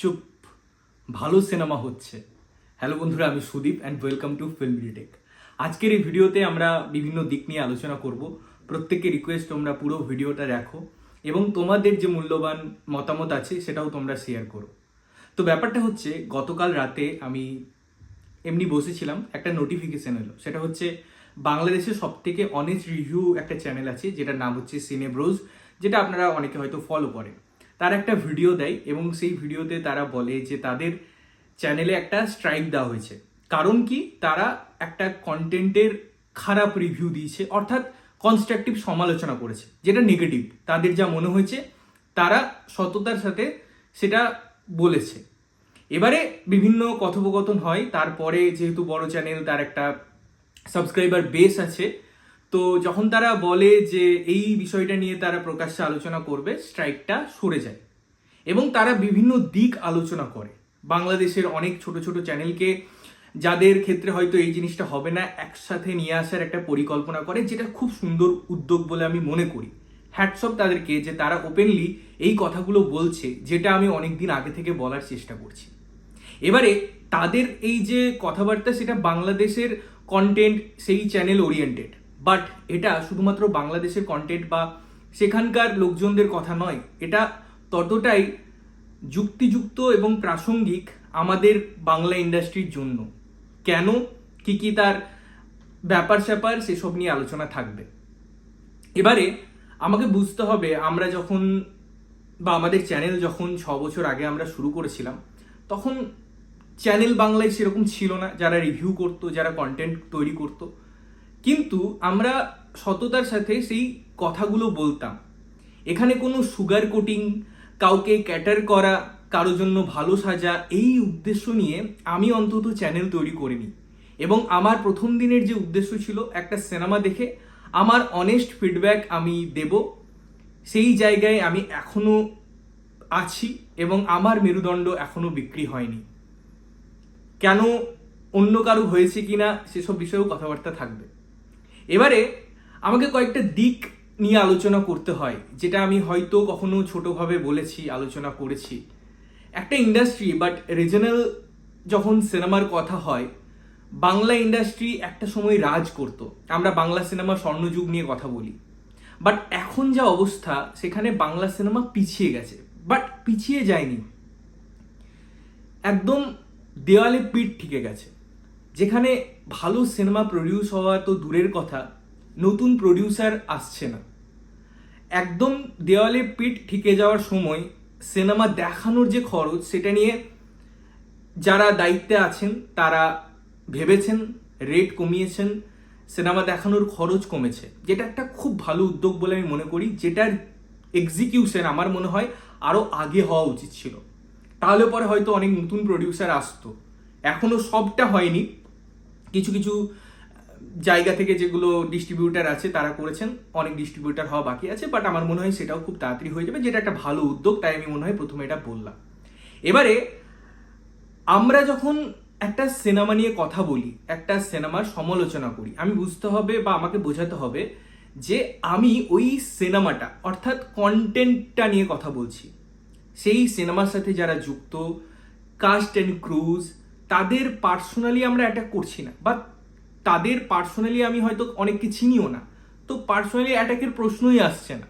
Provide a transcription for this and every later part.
চুপ, ভালো সিনেমা হচ্ছে। হ্যালো বন্ধুরা, আমি Sudip and welcome to film retake. আজকের এই ভিডিওতে আমরা বিভিন্ন দিক নিয়ে আলোচনা করব। প্রত্যেককে রিকোয়েস্ট তোমরা পুরো ভিডিওটা দেখো এবং তোমাদের যে মূল্যবান মতামত আছে সেটাও তোমরা শেয়ার করো। তো ব্যাপারটা হচ্ছে, গতকাল রাতে আমি এমনি বসেছিলাম, একটা নোটিফিকেশন এলো। সেটা হচ্ছে বাংলাদেশের সব থেকে অনেস্ট রিভিউ একটা চ্যানেল আছে যেটার নাম হচ্ছে সিনেব্রোজ, যেটা আপনারা অনেকে হয়তো ফলো করেন। তারা একটা ভিডিও দেয় এবং সেই ভিডিওতে তারা বলে যে তাদের চ্যানেলে একটা স্ট্রাইক দেওয়া হয়েছে। কারণ কি, তারা একটা কন্টেন্টের খারাপ রিভিউ দিয়েছে, অর্থাৎ কনস্ট্রাকটিভ সমালোচনা করেছে, যেটা নেগেটিভ। তাদের যা মনে হয়েছে তারা সততার সাথে সেটা বলেছে। এবারে বিভিন্ন কথোপকথন হয়, তারপরে যেহেতু বড় চ্যানেল, তার একটা সাবস্ক্রাইবার বেস আছে, তো যখন তারা বলে যে এই বিষয়টা নিয়ে তারা প্রকাশ্যে আলোচনা করবে, স্ট্রাইকটা সরে যায় এবং তারা বিভিন্ন দিক আলোচনা করে। বাংলাদেশের অনেক ছোট ছোট চ্যানেলকে, যাদের ক্ষেত্রে হয়তো এই জিনিসটা হবে না, একসাথে নিয়ে আসার একটা পরিকল্পনা করে, যেটা খুব সুন্দর উদ্যোগ বলে আমি মনে করি। হ্যাটস অফ তাদেরকে যে তারা ওপেনলি এই কথাগুলো বলছে, যেটা আমি অনেকদিন আগে থেকে বলার চেষ্টা করছি। এবারে তাদের এই যে কথাবার্তা, সেটা বাংলাদেশের কন্টেন্ট, সেই চ্যানেল ওরিয়েন্টেড, বাট এটা শুধুমাত্র বাংলাদেশের কন্টেন্ট বা সেখানকার লোকজনদের কথা নয়, এটা ততটাই যুক্তিযুক্ত এবং প্রাসঙ্গিক আমাদের বাংলা ইন্ডাস্ট্রির জন্য। কেন, কি তার ব্যাপার স্যাপার সেসব নিয়ে আলোচনা থাকবে। এবারে আমাকে বুঝতে হবে, আমরা যখন বা আমাদের চ্যানেল যখন 6 বছর আগে আমরা শুরু করেছিলাম, তখন চ্যানেল বাংলায় সেরকম ছিল না যারা রিভিউ করতো, যারা কন্টেন্ট তৈরি করতো। কিন্তু আমরা সততার সাথে সেই কথাগুলো বলতাম। এখানে কোনো সুগার কোটিং, কাউকে ক্যাটার করা, কারোর জন্য ভালো সাজা, এই উদ্দেশ্য নিয়ে আমি অন্তত চ্যানেল তৈরি করিনি। এবং আমার প্রথম দিনের যে উদ্দেশ্য ছিল, একটা সিনেমা দেখে আমার অনেস্ট ফিডব্যাক আমি দেব। সেই জায়গায় আমি এখনো আছি এবং আমার মেরুদণ্ড এখনো বিক্রি হয়নি। কেন অন্য কারো হয়েছে কিনা সেসব বিষয়েও কথাবার্তা থাকবে। এবারে আমাকে কয়েকটা দিক নিয়ে আলোচনা করতে হয়, যেটা আমি হয়তো কখনো ছোটভাবে বলেছি, আলোচনা করেছি। একটা ইন্ডাস্ট্রি বাট রিজনাল যখন সিনেমার কথা হয়, বাংলা ইন্ডাস্ট্রি একটা সময় রাজ করত। আমরা বাংলা সিনেমা স্বর্ণযুগ নিয়ে কথা বলি, বাট এখন যা অবস্থা, সেখানে বাংলা সিনেমা পিছিয়ে গেছে। বাট পিছিয়ে যায়নি, একদম দেওয়ালে পিঠ ঠেকে গেছে। যেখানে ভালো সিনেমা প্রডিউস হওয়া তো দূরের কথা, নতুন প্রডিউসার আসছে না। একদম দেওয়ালে পিঠ ঠেকে যাওয়ার সময় সিনেমা দেখানোর যে খরচ, সেটা নিয়ে যারা দায়িত্বে আছেন তারা ভেবেছেন, রেট কমিয়েছেন, সিনেমা দেখানোর খরচ কমেছে, যেটা একটা খুব ভালো উদ্যোগ বলে আমি মনে করি, যেটার এক্সিকিউশন আমার মনে হয় আরও আগে হওয়া উচিত ছিল। তাহলে পরে হয়তো অনেক নতুন প্রডিউসার আসতো। এখনো সবটা হয়নি, কিছু কিছু জায়গা থেকে যেগুলো ডিস্ট্রিবিউটার আছে তারা করেছেন, অনেক ডিস্ট্রিবিউটার হওয়া বাকি আছে, বাট আমার মনে হয় সেটাও খুব তাড়াতাড়ি হয়ে যাবে, যেটা একটা ভালো উদ্যোগ। তাই আমি মনে হয় প্রথমে এটা বললাম। এবারে আমরা যখন একটা সিনেমা নিয়ে কথা বলি, একটা সিনেমার সমালোচনা করি, আমি বুঝতে হবে বা আমাকে বোঝাতে হবে যে আমি ওই সিনেমাটা, অর্থাৎ কন্টেন্টটা নিয়ে কথা বলছি। সেই সিনেমার সাথে যারা যুক্ত, কাস্ট অ্যান্ড ক্রুজ, তাদের পার্সোনালি আমরা অ্যাটাক করছি না, বা তাদের পার্সোনালি আমি হয়তো অনেককে চিনিও না, তো পার্সোনালি অ্যাটাকের প্রশ্নই আসছে না।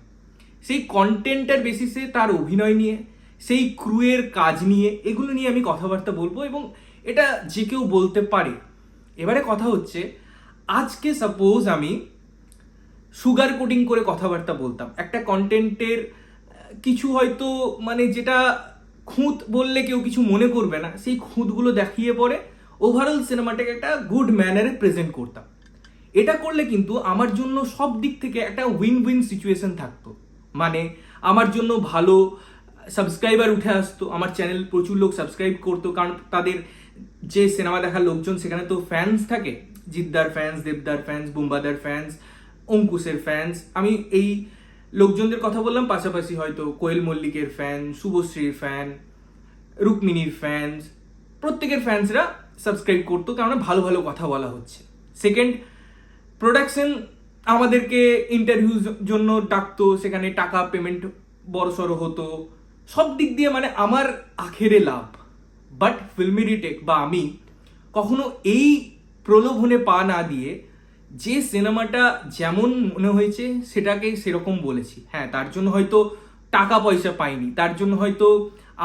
সেই কন্টেন্টের বেসিসে তার অভিনয় নিয়ে, সেই ক্রুয়ের কাজ নিয়ে, এগুলো নিয়ে আমি কথাবার্তা বলবো এবং এটা যে কেউ বলতে পারে। এবারে কথা হচ্ছে, আজকে সাপোজ আমি সুগার কোটিং করে কথাবার্তা বলতাম, একটা কন্টেন্টের কিছু হয়তো মানে যেটা খুঁত বললে কেউ কিছু মনে করবে না, সেই খুঁতগুলো দেখিয়ে পরে ওভারঅল সিনেমাটাকে একটা গুড ম্যানারে প্রেজেন্ট করতাম। এটা করলে কিন্তু আমার জন্য সব দিক থেকে একটা উইন উইন সিচুয়েশন থাকতো। মানে আমার জন্য ভালো সাবস্ক্রাইবার উঠে আসতো, আমার চ্যানেল প্রচুর লোক সাবস্ক্রাইব করতো, কারণ তাদের যে সিনেমা দেখার লোকজন, সেখানে তো ফ্যান্স থাকে, জিদ্দার ফ্যান্স, দেবদার ফ্যান্স, বুম্বাদার ফ্যান্স, অঙ্কুশের ফ্যান্স, আমি এই লোকজনদের কথা বললাম। পাশাপাশি হয়তো কোয়েল মল্লিকের ফ্যান, শুভশ্রীর ফ্যান, রুক্মিণীর ফ্যান্স, প্রত্যেকের ফ্যান্সরা সাবস্ক্রাইব করতো, কারণ ভালো ভালো কথা বলা হচ্ছে। সেকেন্ড, প্রোডাকশন আমাদেরকে ইন্টারভিউর জন্য ডাকতো, সেখানে টাকা পেমেন্ট বড়সড় হতো, সব দিক দিয়ে মানে আমার আখেরে লাভ। বাট ফিল্মি রিটেক বা আমি কখনো এই প্রলোভনে পা না দিয়ে যে সিনেমাটা যেমন মনে হয়েছে সেটাকে সেরকম বলেছি। হ্যাঁ, তার জন্য হয়তো টাকা পয়সা পাইনি, তার জন্য হয়তো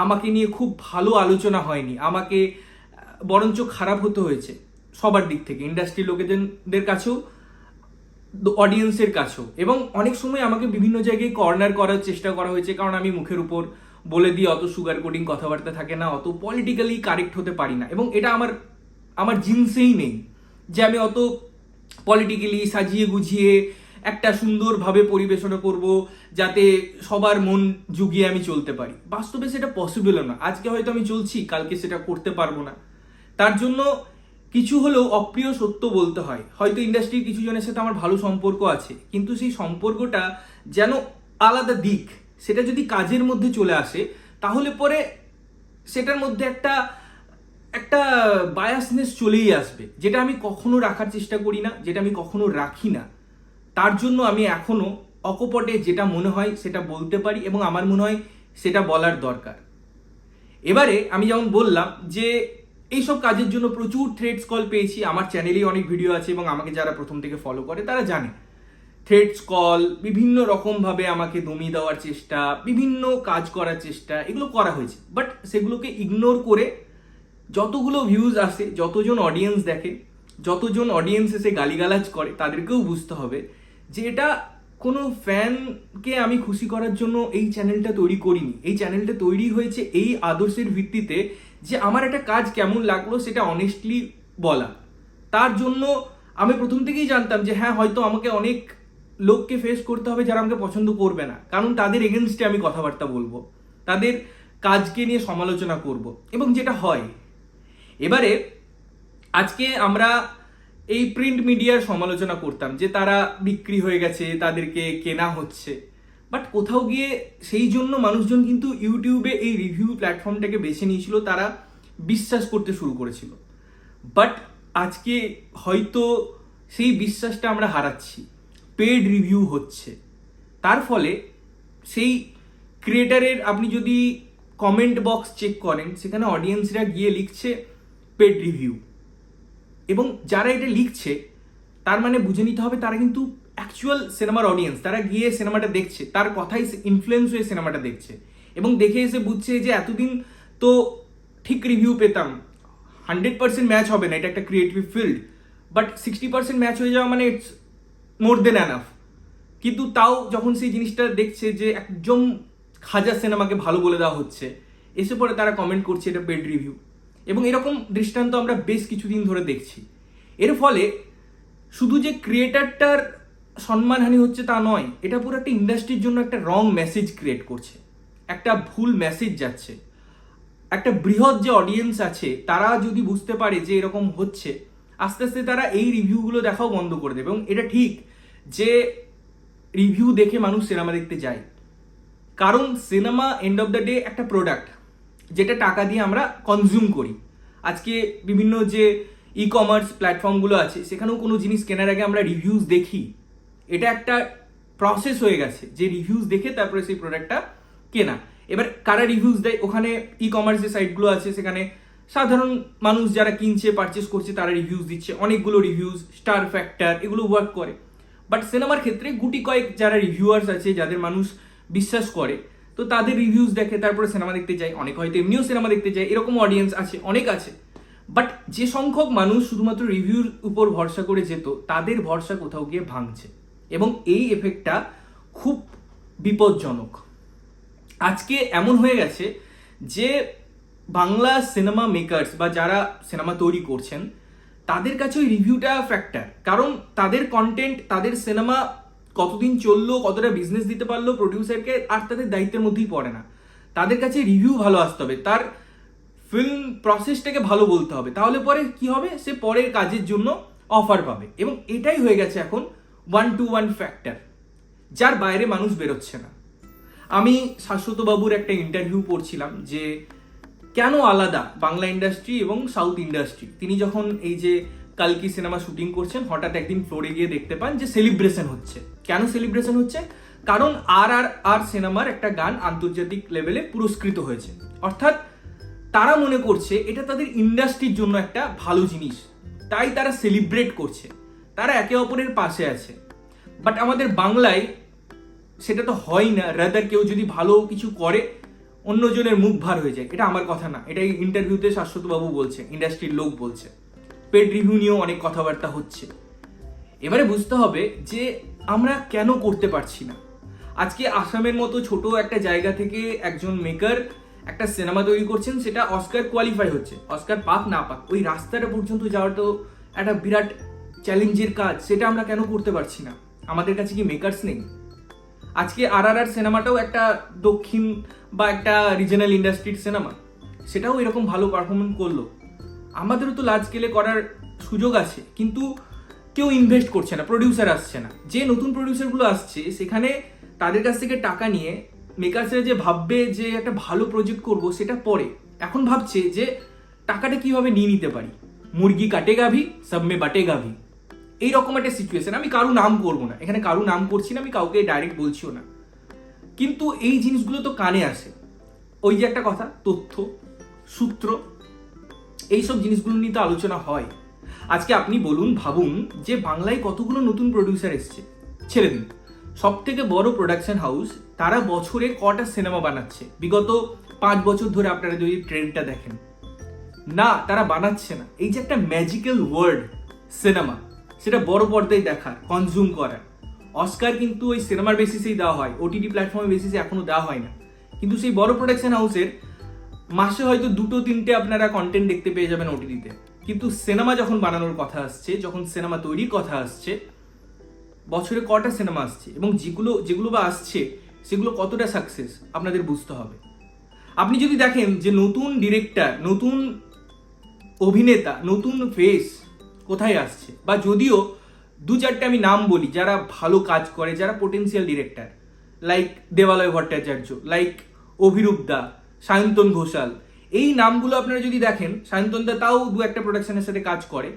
আমাকে নিয়ে খুব ভালো আলোচনা হয়নি, আমাকে বরঞ্চ খারাপ হতে হয়েছে সবার দিক থেকে, ইন্ডাস্ট্রির লোকেদের কাছেও, অডিয়েন্সের কাছেও, এবং অনেক সময় আমাকে বিভিন্ন জায়গায় কর্নার করার চেষ্টা করা হয়েছে, কারণ আমি মুখের উপর বলে দিয়ে অত সুগার কোটিং কথাবার্তা থাকে না, অত পলিটিক্যালি কারেক্ট হতে পারি না, এবং এটা আমার জিন্সেই নেই যে আমি অত পলিটিক্যালি সাজিয়ে গুছিয়ে একটা সুন্দরভাবে পরিবেশনা করব যাতে সবার মন জুগিয়ে আমি চলতে পারি। বাস্তবে সেটা পসিবল না। আজকে হয়তো আমি চলছি, কালকে সেটা করতে পারবো না। তার জন্য কিছু হলেও অপ্রিয় সত্য বলতে হয়। হয়তো ইন্ডাস্ট্রির কিছু জনের সাথে আমার ভালো সম্পর্ক আছে, কিন্তু সেই সম্পর্কটা যেন আলাদা দিক, সেটা যদি কাজের মধ্যে চলে আসে তাহলে পরে সেটার মধ্যে একটা একটা বায়াসনেস চলেই আসবে, যেটা আমি কখনো রাখার চেষ্টা করি না, যেটা আমি কখনো রাখি না। তার জন্য আমি এখনো অকপটে যেটা মনে হয় সেটা বলতে পারি, এবং আমার মনে হয় সেটা বলার দরকার। এবারে আমি যেমন বললাম যে এইসব কাজের জন্য প্রচুর থ্রেডস কল পেয়েছি। আমার চ্যানেলেই অনেক ভিডিও আছে এবং আমাকে যারা প্রথম থেকে ফলো করে তারা জানে থ্রেডস কল, বিভিন্ন রকমভাবে আমাকে দমিয়ে দেওয়ার চেষ্টা, বিভিন্ন কাজ করার চেষ্টা, এগুলো করা হয়েছে। বাট সেগুলোকে ইগনোর করে যতগুলো ভিউজ আসে, যতজন অডিয়েন্স দেখে, যতজন অডিয়েন্স এসে গালিগালাজ করে, তাদেরকেও বুঝতে হবে যে এটা কোনো ফ্যানকে আমি খুশি করার জন্য এই চ্যানেলটা তৈরি করিনি। এই চ্যানেলটা তৈরি হয়েছে এই আদর্শের ভিত্তিতে যে আমার একটা কাজ কেমন লাগলো সেটা অনেস্টলি বলা। তার জন্য আমি প্রথম থেকেই জানতাম যে হ্যাঁ, হয়তো আমাকে অনেক লোককে ফেস করতে হবে যারা আমাকে পছন্দ করবে না, কারণ তাদের এগেনস্টে আমি কথাবার্তা বলবো, তাদের কাজকে নিয়ে সমালোচনা করব, এবং যেটা হয়। এবারে আজকে আমরা এই প্রিন্ট মিডিয়ার সমালোচনা করতাম যে তারা বিক্রি হয়ে গেছে, তাদেরকে কেনা হচ্ছে, বাট কোথাও গিয়ে সেই জন্য মানুষজন কিন্তু ইউটিউবে এই রিভিউ প্ল্যাটফর্মটাকে বেছে নিয়েছিল, তারা বিশ্বাস করতে শুরু করেছিল। বাট আজকে হয়তো সেই বিশ্বাসটা আমরা হারাচ্ছি, পেড রিভিউ হচ্ছে। তার ফলে সেই ক্রিয়েটারের আপনি যদি কমেন্ট বক্স চেক করেন, সেখানে অডিয়েন্সরা গিয়ে লিখছে পেড রিভিউ, এবং যারা এটা লিখছে তার মানে বুঝে নিতে হবে তারা কিন্তু অ্যাকচুয়াল সিনেমার অডিয়েন্স, তারা গিয়ে সিনেমাটা দেখছে, তার কথাই ইনফ্লুয়েন্স হয়ে সিনেমাটা দেখছে, এবং দেখে এসে বুঝছে যে এতদিন তো ঠিক রিভিউ পেতাম, 100% ম্যাচ হবে না, এটা একটা ক্রিয়েটিভ ফিল্ড, বাট 60% ম্যাচ হয়ে যাওয়া মানে ইটস মোর দেন এনাফ। কিন্তু তাও যখন সেই জিনিসটা দেখছে যে একদম হাজার সিনেমাকে ভালো বলে দেওয়া হচ্ছে, এসে পরে তারা কমেন্ট করছে এটা পেড রিভিউ, এবং এরকম দৃষ্টান্ত আমরা বেশ কিছুদিন ধরে দেখছি। এর ফলে শুধু যে ক্রিয়েটারটার সম্মানহানি হচ্ছে তা নয়, এটা পুরো একটা ইন্ডাস্ট্রির জন্য একটা রং মেসেজ ক্রিয়েট করছে, একটা ভুল মেসেজ যাচ্ছে। একটা বৃহৎ যে অডিয়েন্স আছে তারা যদি বুঝতে পারে যে এরকম হচ্ছে, আস্তে আস্তে তারা এই রিভিউগুলো দেখাও বন্ধ করে দেবে। এবং এটা ঠিক যে রিভিউ দেখে মানুষ সিনেমা দেখতে যায়, কারণ cinema end of the day একটা প্রোডাক্ট যেটা টাকা দিয়ে আমরা কনজিউম করি। আজকে বিভিন্ন যে ই কমার্স প্ল্যাটফর্মগুলো আছে সেখানেও কোনো জিনিস কেনার আগে আমরা রিভিউজ দেখি। এটা একটা প্রসেস হয়ে গেছে যে রিভিউজ দেখে তারপরে সেই প্রোডাক্টটা কেনা। এবার কারা রিভিউজ দেয়, ওখানে ই কমার্স যে সাইটগুলো আছে সেখানে সাধারণ মানুষ যারা কিনছে পারচেস করছে তারা রিভিউজ দিচ্ছে, অনেকগুলো রিভিউজ, স্টার ফ্যাক্টর, এগুলো ওয়ার্ক করে। বাট সিনেমার ক্ষেত্রে গুটি কয়েক যারা রিভিউয়ার্স আছে, যাদের মানুষ বিশ্বাস করে, তো তাদের রিভিউজ দেখে তারপরে সিনেমা দেখতে যায়। অনেক হয়তো এমনিও সিনেমা দেখতে যায়, এরকম অডিয়েন্স আছে, অনেক আছে। বাট যে সংখ্যক মানুষ শুধুমাত্র রিভিউর উপর ভরসা করে যেত, তাদের ভরসা কোথাও গিয়ে ভাঙছে, এবং এই এফেক্টটা খুব বিপজ্জনক। আজকে এমন হয়ে গেছে যে বাংলা সিনেমা মেকার্স বা যারা সিনেমা তৈরি করছেন তাদের কাছে ওই রিভিউটা ফ্যাক্টর, কারণ তাদের কন্টেন্ট, তাদের সিনেমা কতদিন চললো, কতটা বিজনেস দিতে পারলো প্রডিউসারকে, আর তাদের দায়িত্বের মধ্যেই পড়ে না। তাদের কাছে রিভিউ ভালো আসতে হবে, তার ফিল্ম প্রসেসটাকে ভালো বলতে হবে, তাহলে পরে কি হবে, সে পরের কাজের জন্য অফার পাবে। এবং এটাই হয়ে গেছে এখন 1-to-1 ফ্যাক্টর, যার বাইরে মানুষ বেরোচ্ছে না। আমি শাশ্বত বাবুর একটা ইন্টারভিউ পড়ছিলাম যে কেন আলাদা বাংলা ইন্ডাস্ট্রি এবং সাউথ ইন্ডাস্ট্রি। তিনি যখন এই যে কালকি সিনেমা শুটিং করছেন, হঠাৎ একদিন ফ্লোরে গিয়ে দেখতে পান যে সেলিব্রেশন হচ্ছে। কেন সেলিব্রেশন হচ্ছে? কারণ আর সিনেমার একটা গান আন্তর্জাতিক লেভেলে পুরস্কৃত হয়েছে, অর্থাৎ তারা মনে করছে এটা তাদের ইন্ডাস্ট্রির জন্য একটা ভালো জিনিস, তাই তারা সেলিব্রেট করছে, তারা একে অপরের পাশে আছে। বাট আমাদের বাংলায় সেটা তো হয় না, রাদার কেউ যদি ভালো কিছু করে অন্যজনের মুখ ভার হয়ে যায়। এটা আমার কথা না, এটা ইন্টারভিউতে শাশ্বতবাবু বলছে, ইন্ডাস্ট্রির লোক বলছে, পেড রিভিউ নিয়েও অনেক কথাবার্তা হচ্ছে। এবারে বুঝতে হবে যে আমরা কেন করতে পারছি না। আজকে আসামের মতো ছোট একটা জায়গা থেকে একজন মেকার একটা সিনেমা তৈরি করছেন, সেটা অস্কার কোয়ালিফাই হচ্ছে, অস্কার পাক না পাক ওই রাস্তাটা পর্যন্ত যাওয়ার তো একটা বিরাট চ্যালেঞ্জের কাজ, সেটা আমরা কেন করতে পারছি না? আমাদের কাছে কি মেকার্স নেই? আজকে আর সিনেমাটাও একটা দক্ষিণ বা একটা রিজনাল ইন্ডাস্ট্রির সিনেমা, সেটাও এরকম ভালো পারফরমেন্স করলো। আমাদেরও তো লার্জ স্কেলে করার সুযোগ আছে, কিন্তু কেউ ইনভেস্ট করছে না, প্রডিউসার আসছে না। যে নতুন প্রডিউসারগুলো আসছে সেখানে তাদের কাছ থেকে টাকা নিয়ে মেকার্সরা যে ভাববে যে একটা ভালো প্রজেক্ট করব, সেটা পরে। এখন ভাবছে যে টাকাটা কিভাবে নিয়ে নিতে পারি, মুরগি কাটেগা ভি সব মে বাটেগা ভি, এইরকম একটা সিচুয়েশন। আমি কারো নাম করবো না, এখানে কারো নাম করছি না, আমি কাউকে ডাইরেক্ট বলছিও না, কিন্তু এই জিনিসগুলো তো কানে আসে। ওই যে একটা কথা, তথ্য সূত্র, এইসব জিনিসগুলো নিয়ে তো আলোচনা হয়। আজকে আপনি বলুন, ভাবুন যে বাংলায় কতগুলো নতুন প্রডিউসার এসছে, ছেড়ে দিন সব থেকে বড় প্রোডাকশন হাউস, তারা বছরে কটা সিনেমা বানাচ্ছে বিগত 5 বছর ধরে? আপনারা যদি ট্রেন্ডটা দেখেন, না তারা বানাচ্ছে না। এই যে একটা ম্যাজিক্যাল ওয়ার্ড সিনেমা, সেটা বড় পর্দায় দেখার, কনজিউম করার, অস্কার কিন্তু ওই সিনেমার বেসিসেই দেওয়া হয়, ওটিটি প্ল্যাটফর্মের বেসিসে এখনো দেওয়া হয় না। কিন্তু সেই বড় প্রোডাকশন হাউসের মাসে হয়তো 2-3টে আপনারা কন্টেন্ট দেখতে পেয়ে যাবেন ওটিটিতে, কিন্তু সিনেমা যখন বানানোর কথা আসছে, যখন সিনেমা তৈরির কথা আসছে, বছরে কটা সিনেমা আসছে, এবং যেগুলো বা আসছে সেগুলো কতটা সাকসেস আপনাদের বুঝতে হবে। আপনি যদি দেখেন যে নতুন ডিরেক্টর, নতুন অভিনেতা, নতুন ফেস কোথায় আসছে, বা যদিও 2-4টে আমি নাম বলি যারা ভালো কাজ করে, যারা পোটেন্সিয়াল ডিরেক্টর, লাইক দেবালয় ভট্টাচার্য, লাইক অভিরূপ দা, সায়ন্তন ঘোষাল, এই নামগুলো আপনারা যদি দেখেন, সায়ন্তন দা তাও 2-একটা প্রোডাকশনের সাথে কাজ করে।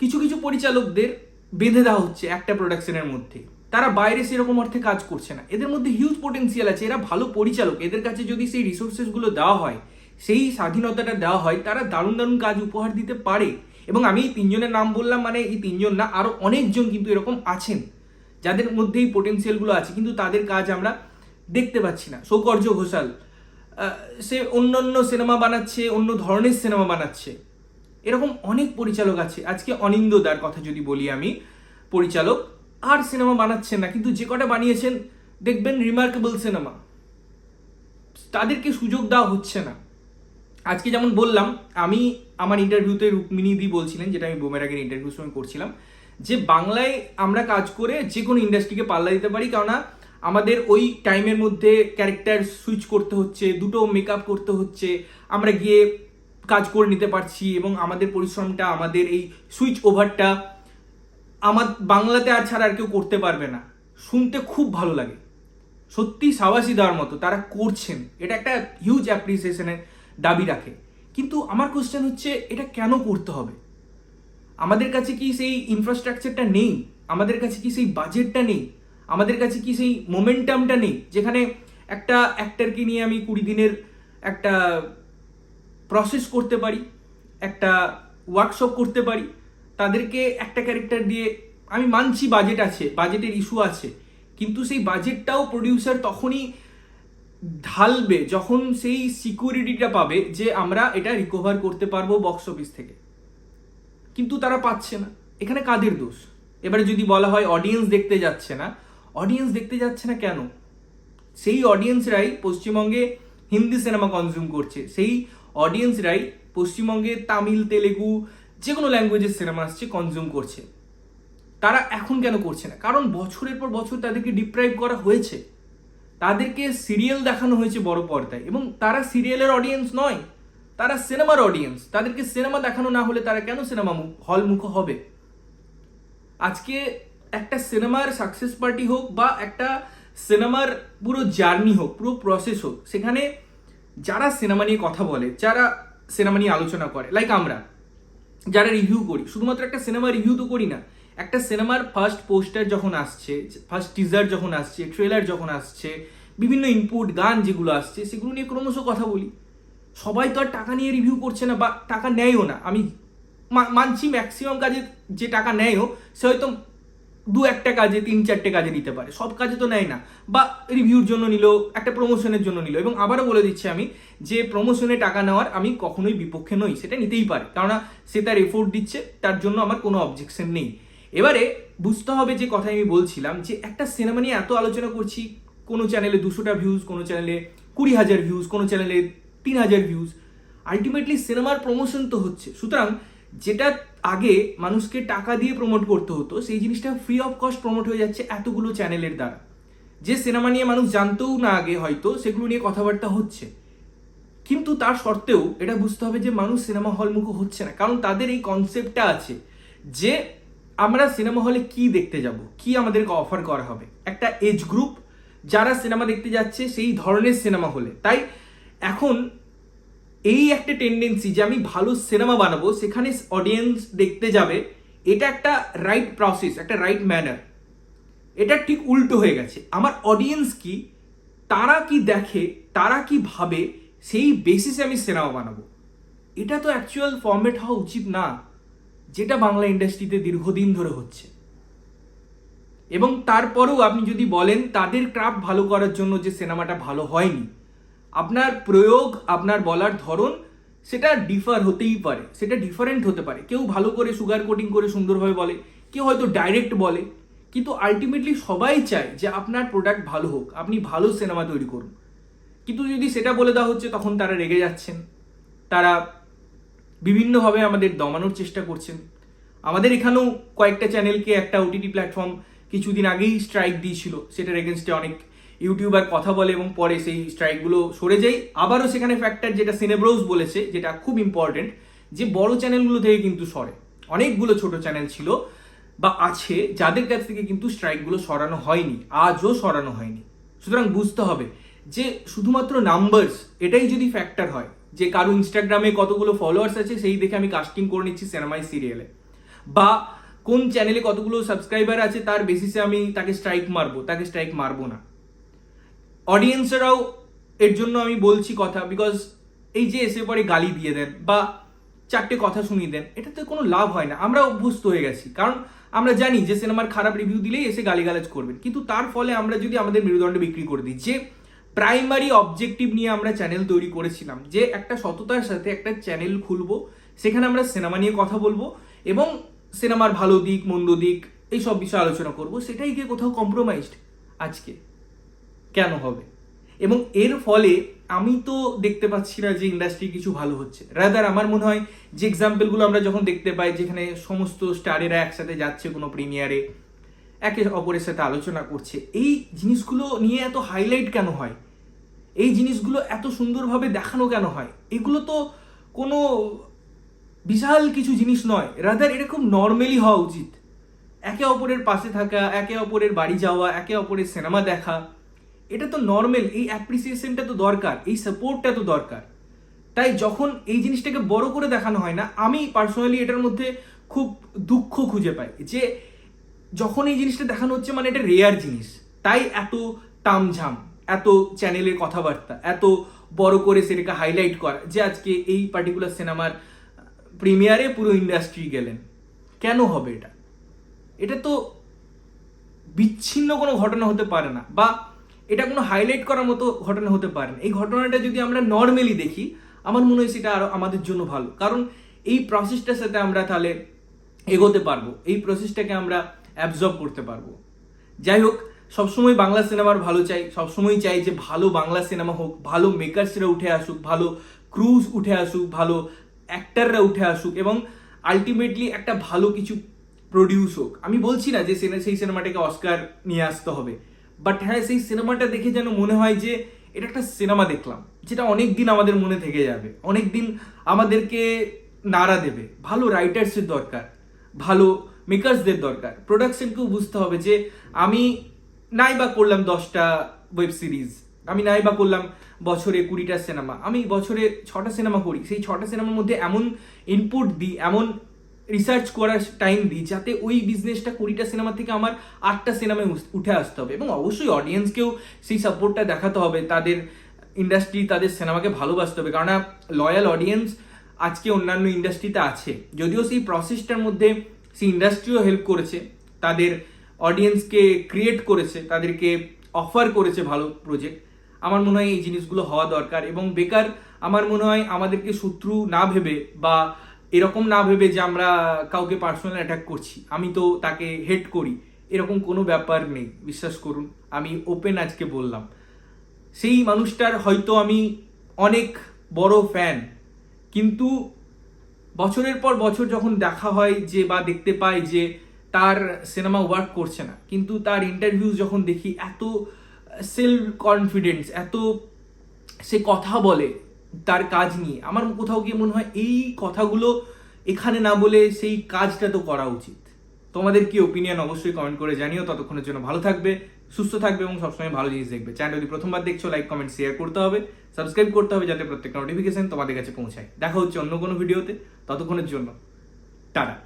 কিছু কিছু পরিচালকদের বেঁধে দেওয়া হচ্ছে একটা প্রোডাকশনের মধ্যে, তারা বাইরে সেরকম অর্থে কাজ করছে না। এদের মধ্যে হিউজ পোটেন্সিয়াল আছে, এরা ভালো পরিচালক, এদের কাছে যদি সেই রিসোর্সেসগুলো দেওয়া হয়, সেই স্বাধীনতাটা দেওয়া হয়, তারা দারুণ দারুণ কাজ উপহার দিতে পারে। এবং আমি এই 3জনের নাম বললাম, মানে এই 3জন না, আরো অনেকজন কিন্তু এরকম আছেন যাদের মধ্যে এই পোটেন্সিয়ালগুলো আছে, কিন্তু তাদের কাজ আমরা দেখতে পাচ্ছি না। সৌকর্য ঘোষাল, সে অন্যান্য সিনেমা বানাচ্ছে, অন্য ধরনের সিনেমা বানাচ্ছে, এরকম অনেক পরিচালক আছে। আজকে অনিন্দদার কথা যদি বলি, আমি পরিচালক আর সিনেমা বানাচ্ছেন না, কিন্তু যে কটা বানিয়েছেন দেখবেন রিমার্কেবল সিনেমা, তাদেরকে সুযোগ দেওয়া হচ্ছে না। আজকে যেমন বললাম, আমি আমার ইন্টারভিউতে রুক্মিণী দি বলছিলেন, যেটা আমি বোমের আগের ইন্টারভিউর সময় করছিলাম, যে বাংলায় আমরা কাজ করে যে কোনো ইন্ডাস্ট্রিকে পাল্লা দিতে পারি, কেননা আমাদের ওই টাইমের মধ্যে ক্যারেক্টার সুইচ করতে হচ্ছে, দুটো মেকআপ করতে হচ্ছে, আমরা গিয়ে কাজ করে নিতে পারছি, এবং আমাদের পরিশ্রমটা, আমাদের এই সুইচ ওভারটা আমার বাংলাতে আর ছাড়া আর কেউ করতে পারবে না। শুনতে খুব ভালো লাগে, সত্যি সাবাসি দেওয়ার মতো, তারা করছেন, এটা একটা হিউজ অ্যাপ্রিসিয়েশনের দাবি রাখে। কিন্তু আমার কোশ্চেন হচ্ছে, এটা কেন করতে হবে? আমাদের কাছে কি সেই ইনফ্রাস্ট্রাকচারটা নেই? আমাদের কাছে কি সেই বাজেটটা নেই? আমাদের কাছে কি সেই মোমেন্টামটা নেই, যেখানে একটা অ্যাক্টরকে নিয়ে আমি 20 দিনের একটা প্রসেস করতে পারি, একটা ওয়ার্কশপ করতে পারি, তাদেরকে একটা ক্যারেক্টার দিয়ে, আমি মানছি বাজেট আছে, বাজেটের ইস্যু আছে, কিন্তু সেই বাজেটটাও প্রডিউসার তখনই ঢালবে যখন সেই সিকিউরিটিটা পাবে যে আমরা এটা রিকভার করতে পারবো বক্স অফিস থেকে। কিন্তু তারা পাচ্ছে না, এখানে কাদের দোষ? এবারে যদি বলা হয় অডিয়েন্স দেখতে যাচ্ছে না, অডিয়েন্স দেখতে যাচ্ছে না কেন? সেই অডিয়েন্সরাই পশ্চিমবঙ্গে হিন্দি সিনেমা কনজিউম করছে, সেই অডিয়েন্সরাই পশ্চিমবঙ্গে তামিল, তেলেগু, যে কোনো ল্যাঙ্গুয়েজের সিনেমা আসছে কনজিউম করছে। তারা এখন কেন করছে না? কারণ বছরের পর বছর তাদেরকে ডিপ্রাইভ করা হয়েছে, তাদেরকে সিরিয়াল দেখানো হয়েছে বড় পর্দায়, এবং তারা সিরিয়ালের অডিয়েন্স নয়, তারা সিনেমার অডিয়েন্স। তাদেরকে সিনেমা দেখানো না হলে তারা কেন সিনেমা হল মুখ হবে? আজকে একটা সিনেমার সাকসেস পার্টি হোক, বা একটা সিনেমার পুরো জার্নি হোক, পুরো প্রসেস হোক, সেখানে যারা সিনেমা নিয়ে কথা বলে, যারা সিনেমা নিয়ে আলোচনা করে, লাইক আমরা যারা রিভিউ করি, শুধুমাত্র একটা সিনেমা রিভিউ তো করি না, একটা সিনেমার ফার্স্ট পোস্টার যখন আসছে, ফার্স্ট টিজার যখন আসছে, ট্রেলার যখন আসছে, বিভিন্ন ইনপুট গান যেগুলো আসছে সেগুলো নিয়ে ক্রমশ কথা বলি। সবাই তো আর টাকা নিয়ে রিভিউ করছে না বা টাকা নেয়ও না। আমি মানছি ম্যাক্সিমাম কাজে যে টাকা নেয়ও সে হয়তো 2-1টা কাজে 3-4টে কাজে নিতে পারে, সব কাজে তো নেয় না। বা রিভিউর জন্য নিল, একটা প্রমোশনের জন্য নিল। এবং আবারও বলে দিচ্ছি আমি যে প্রমোশনে টাকা নেওয়ার আমি কখনোই বিপক্ষে নই, সেটা নিতেই পারে, কেননা সে তার এফোর্ট দিচ্ছে, তার জন্য আমার কোনো অবজেকশন নেই। এবারে বুঝতে হবে যে কথা আমি বলছিলাম যে একটা সিনেমা নিয়ে এত আলোচনা করছি, কোনো চ্যানেলে 200টা ভিউজ, কোনো চ্যানেলে 20,000 ভিউজ, কোনো চ্যানেলে 3,000 ভিউজ। আলটিমেটলি সিনেমার প্রমোশন তো হচ্ছে। সুতরাং যেটা আগে মানুষকে টাকা দিয়ে প্রমোট করতে হতো সেই জিনিসটা ফ্রি অফ কস্ট প্রমোট হয়ে যাচ্ছে এতগুলো চ্যানেলের দ্বারা। যে সিনেমা নিয়ে মানুষ জানতেও না আগে হয়তো, সেগুলো নিয়ে কথাবার্তা হচ্ছে। কিন্তু তার সত্ত্বেও এটা বুঝতে হবে যে মানুষ সিনেমা হলমুখী হচ্ছে না, কারণ তাদের এই কনসেপ্টটা আছে যে আমরা সিনেমা হলে কি দেখতে যাব, কি আমাদেরকে অফার করা হবে। একটা এজ গ্রুপ যারা সিনেমা দেখতে যাচ্ছে সেই ধরনের সিনেমা হলে। তাই এখন এই একটা টেন্ডেন্সি যে আমি ভালো সিনেমা বানাবো, সেখানে অডিয়েন্স দেখতে যাবে, এটা একটা রাইট প্রসেস, একটা রাইট ম্যানার। এটা ঠিক উল্টো হয়ে গেছে। আমার অডিয়েন্স কি, তারা কি দেখে, তারা কি ভাবে, সেই বেসিসে আমি সিনেমা বানাবো। এটা তো অ্যাকচুয়াল ফর্মেট হওয়া উচিত না, যেটা বাংলা ইন্ডাস্ট্রিতে দীর্ঘদিন ধরে হচ্ছে। এবং তারপরেও আপনি যদি বলেন তাদের ক্রাফট ভালো করার জন্য যে সিনেমাটা ভালো হয়নি, আপনার প্রয়োগ, আপনার বলার ধরন সেটা ডিফার হতেই পারে, সেটা ডিফারেন্ট হতে পারে। কেউ ভালো করে সুগার কোটিং করে সুন্দরভাবে বলে, কেউ হয়তো ডাইরেক্ট বলে, কিন্তু আলটিমেটলি সবাই চায় যে আপনার প্রোডাক্ট ভালো হোক, আপনি ভালো সিনেমা তৈরি করুন। কিন্তু যদি সেটা বলে দেওয়া হচ্ছে তখন তারা রেগে যাচ্ছেন, তারা বিভিন্নভাবে আমাদের দমানোর চেষ্টা করছেন। আমাদের এখানেও কয়েকটা চ্যানেলকে একটা ওটিটি প্ল্যাটফর্ম কিছুদিন আগেই স্ট্রাইক দিয়েছিল, সেটার এগেনস্টে অনেক ইউটিউবার কথা বলে এবং পরে সেই স্ট্রাইকগুলো সরে যায়। আবারও সেখানে ফ্যাক্টর যেটা সিনেব্রোস বলেছে, যেটা খুব ইম্পর্টেন্ট, যে বড় চ্যানেলগুলো থেকে কিন্তু সরে। অনেকগুলো ছোট চ্যানেল ছিল বা আছে যাদের কাছ থেকে কিন্তু স্ট্রাইকগুলো সরানো হয়নি, আজও সরানো হয়নি। সুতরাং বুঝতে হবে যে শুধুমাত্র নাম্বারস এটাই যদি ফ্যাক্টর হয়, যে কারো ইনস্টাগ্রামে কতগুলো ফলোয়ার্স আছে সেই দেখে আমি কাস্টিং করে নিচ্ছি সিনেমায় সিরিয়ালে, বা কোন চ্যানেলে কতগুলো সাবস্ক্রাইবার আছে তার বেসিসে আমি তাকে স্ট্রাইক মারবো, তাকে স্ট্রাইক মারবো না। অডিয়েন্সরাও এর জন্য আমি বলছি কথা, বিকজ এই যে এসে পরে গালি দিয়ে দেন বা 4টে কথা শুনিয়ে দেন, এটাতে কোনো লাভ হয় না। আমরা অভ্যস্ত হয়ে গেছি, কারণ আমরা জানি যে সিনেমার খারাপ রিভিউ দিলেই এসে গালিগালাজ করবেন। কিন্তু তার ফলে আমরা যদি আমাদের মেরুদণ্ড বিক্রি করে দিই, যে প্রাইমারি অবজেক্টিভ নিয়ে আমরা চ্যানেল তৈরি করেছিলাম, যে একটা সততার সাথে একটা চ্যানেল খুলবো, সেখানে আমরা সিনেমা নিয়ে কথা বলবো এবং সিনেমার ভালো দিক মন্দ দিক এইসব বিষয়ে আলোচনা করবো, সেটাই গিয়ে কোথাও কম্প্রোমাইজড আজকে কেন হবে? এবং এর ফলে আমি তো দেখতে পাচ্ছি না যে ইন্ডাস্ট্রি কিছু ভালো হচ্ছে। রাদার আমার মনে হয় যে এক্সাম্পলগুলো আমরা যখন দেখতে পাই, যেখানে সমস্ত স্টারেরা একসাথে যাচ্ছে কোনো প্রিমিয়ারে, একে অপরের সাথে আলোচনা করছে, এই জিনিসগুলো নিয়ে এত হাইলাইট কেন হয়? এই জিনিসগুলো এত সুন্দরভাবে দেখানো কেন হয়? এগুলো তো কোনো বিশাল কিছু জিনিস নয়, রাদার এরকম নর্মালি হওয়া উচিত। একে অপরের পাশে থাকা, একে অপরের বাড়ি যাওয়া, একে অপরের সিনেমা দেখা, এটা তো নর্মাল। এই অ্যাপ্রিসিয়েশনটা তো দরকার, এই সাপোর্টটা তো দরকার। তাই যখন এই জিনিসটাকে বড় করে দেখানো হয় না, আমি পার্সোনালি এটার মধ্যে খুব দুঃখ খুঁজে পাই যে যখন এই জিনিসটা দেখানো হচ্ছে মানে এটা রেয়ার জিনিস, তাই এত তামঝাম, এত চ্যানেলের কথাবার্তা, এত বড় করে সেটাকে হাইলাইট করা যে আজকে এই পার্টিকুলার সিনেমার প্রিমিয়ারে পুরো ইন্ডাস্ট্রি গেলেন। কেন হবে এটা? এটা তো বিচ্ছিন্ন কোনো ঘটনা হতে পারে না, বা এটা কোনো হাইলাইট করার মতো ঘটনা হতে পারে না। এই ঘটনাটা যদি আমরা নর্মালি দেখি, আমার মনে হয় সেটা আরো আমাদের জন্য ভালো, কারণ এই প্রসেসটার সাথে আমরা তাহলে এগোতে পারবো, এই প্রসেসটাকে আমরা অ্যাবজর্ব করতে পারবো। যাই হোক, সবসময় বাংলা সিনেমার ভালো চাই, সবসময় চাই যে ভালো বাংলা সিনেমা হোক, ভালো মেকার্সরা উঠে আসুক, ভালো ক্রুজ উঠে আসুক, ভালো অ্যাক্টাররা উঠে আসুক এবং আলটিমেটলি একটা ভালো কিছু প্রডিউস হোক। আমি বলছি না যে সেই সিনেমাটাকে অস্কার নিয়ে আসতে হবে, বাট হ্যাঁ, সেই সিনেমাটা দেখে যেন মনে হয় যে এটা একটা সিনেমা দেখলাম, যেটা অনেক দিন আমাদের মনে থেকে যাবে, অনেক দিন আমাদেরকে নাড়া দেবে। ভালো রাইটার্সের দরকার, ভালো মেকার্সদের দরকার। প্রোডাকশনকেও বুঝতে হবে যে আমি নাই বা করলাম 10টা ওয়েব সিরিজ, আমি নাই বা করলাম বছরে 20টা সিনেমা, আমি বছরে 6টা সিনেমা করি, সেই 6টা সিনেমার মধ্যে এমন ইনপুট দিই, এমন রিসার্চ করার টাইম দিই, যাতে ওই বিজনেসটা 20টা সিনেমা থেকে আমার 8টা সিনেমায় উঠে আসতে হবে। এবং অবশ্যই অডিয়েন্সকেও সেই সাপোর্টটা দেখাতে হবে, তাদের ইন্ডাস্ট্রি, তাদের সিনেমাকে ভালোবাসতে হবে, কারণ লয়াল অডিয়েন্স আজকে অন্যান্য ইন্ডাস্ট্রিতে আছে। যদিও সেই প্রসেসটার মধ্যে সেই ইন্ডাস্ট্রিও হেল্প করেছে, তাদের অডিয়েন্সকে ক্রিয়েট করেছে, তাদেরকে অফার করেছে ভালো প্রজেক্ট। আমার মনে হয় এই জিনিসগুলো হওয়া দরকার। এবং বেকার আমার মনে হয় আমাদেরকে শত্রু না ভেবে বা এরকম না ভেবে যে আমরা কাউকে পার্সোনাল অ্যাটাক করছি, আমি তো তাকে হেট করি, এরকম কোনো ব্যাপার নেই। বিশ্বাস করুন, আমি ওপেন আজকে বললাম, সেই মানুষটার হয়তো আমি অনেক বড় ফ্যান, কিন্তু বছরের পর বছর যখন দেখা হয় যে বা দেখতে পাই যে তার সিনেমা ওয়ার্ক করছে না, কিন্তু তার ইন্টারভিউ যখন দেখি এত সেলফ কনফিডেন্স, এত সে কথা বলে তার কাজ নিয়ে, আমার কোথাও গিয়ে মনে হয় এই কথাগুলো এখানে না বলে সেই কাজটা তো করা উচিত। তোমাদের কি ওপিনিয়ন অবশ্যই কমেন্ট করে জানিও। ততক্ষণের জন্য ভালো থাকবে, সুস্থ থাকবে এবং সবসময় ভালো জিনিস দেখবে। চ্যানেল যদি প্রথমবার দেখছো, লাইক কমেন্ট শেয়ার করতে হবে, সাবস্ক্রাইব করতে হবে, যাতে প্রত্যেকটা নোটিফিকেশন তোমাদের কাছে পৌঁছায়। দেখা হচ্ছে অন্য কোনো ভিডিওতে, ততক্ষণের জন্য টাটা।